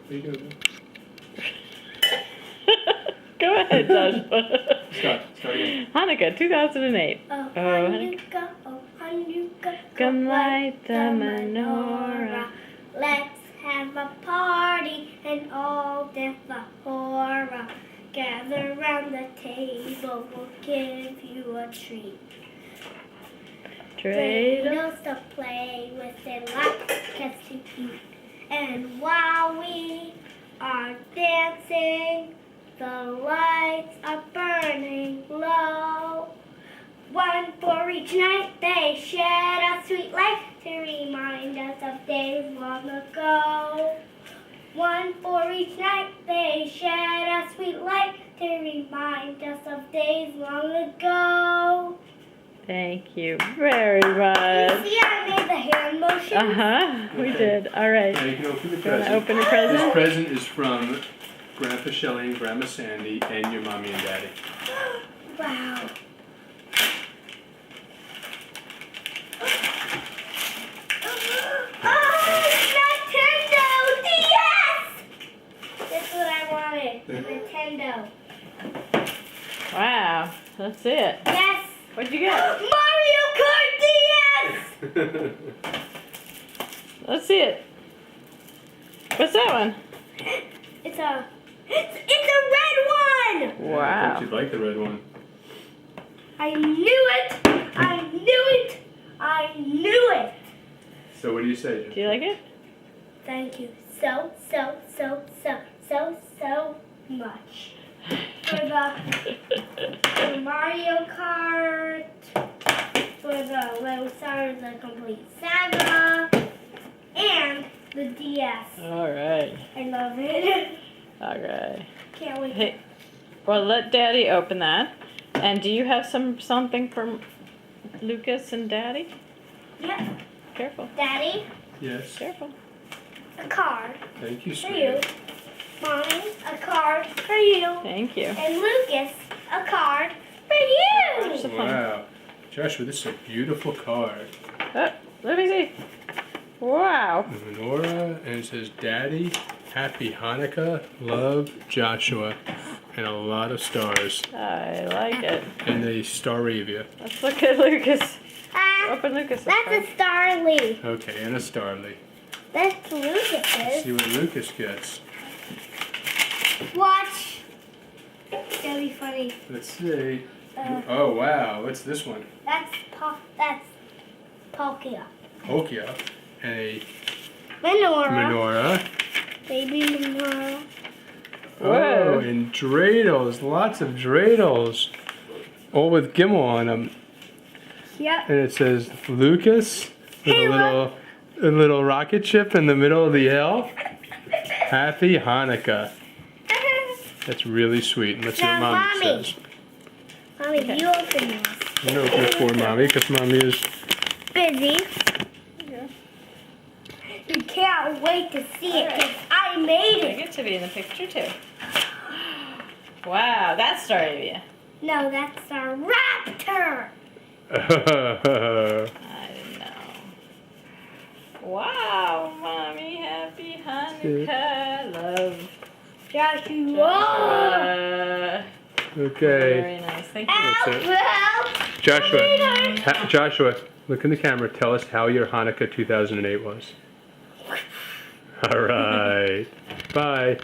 There you go. Go ahead, Joshua. Start again. Hanukkah 2008. Oh, Hanukkah, oh, Hanukkah, Come light the menorah. Let's have a party and all dance the horror. Gather round the table, we'll give you a treat. Dreidels to play with and latkes to eat. And while we are dancing, the lights are burning low. One for each night they shed a sweet light to remind us of days long ago. One for each night they shed a sweet light to remind us of days long ago. Thank you very much. You see, I made the hand motion. We did. All right. Now you can open the You want to present. open a This present? present is from Grandpa Shelley and Grandma Sandy and your mommy and daddy. Wow. Oh, Nintendo DS! That's what I wanted. Nintendo. Wow. Let's see it. Yes. What'd you get? Mario Kart DS! Let's see it. What's that one? It's a red one! I Wow. thought you'd like the red one. I knew it! I knew it! I knew it! So what do you say, Do you like it? Thank you so much. For the Mario Kart, for the Lego Star The Complete Saga, and the DS. All right. I love it. All right. Can't wait. Hey, well, let Daddy open that. And do you have something from Lucas and Daddy? Yep. Careful. Daddy, Yes. Careful. a card Thank you, for sweetie. you. Mommy, a card for you. Thank you. And Lucas, a card for Watch the you. fun. Wow. Joshua, this is a beautiful card. Oh, let me see. Wow. The menorah, and it says, Daddy, Happy Hanukkah, love, Joshua, and a lot of stars. I like it. And a Staravia. Let's look at Lucas. Ah, Open Lucas. that's a Starly. Okay, and a Starly. That's Let's Lucas's. see what Lucas gets. Watch. It's gonna be funny. Let's see. Uh, Oh, wow. What's this one? that's Palkia. Okia. And a Menorah. menorah. Baby Menorah. Oh, Whoa. and dreidels. Lots of dreidels. All with Gimel on them. Yep. And it says Lucas with Hey, a little rocket ship in the middle of the L. Happy Hanukkah. That's really sweet. And let's see what Now, Mommy Mommy. says. Mommy, Okay. you open this. I'm gonna open it for Mommy because Mommy is. Busy. Yeah. You can't wait to see it Alright. because I made I it. get to be in the picture too. Wow, that's Staravia. No, that's a raptor. I didn't know. Wow, Mommy, happy Hanukkah, love. Joshua. Joshua. Okay. Very nice, thank you. That's it. Help. Joshua, Joshua, look in the camera. Tell us how your Hanukkah 2008 was. All right. Bye.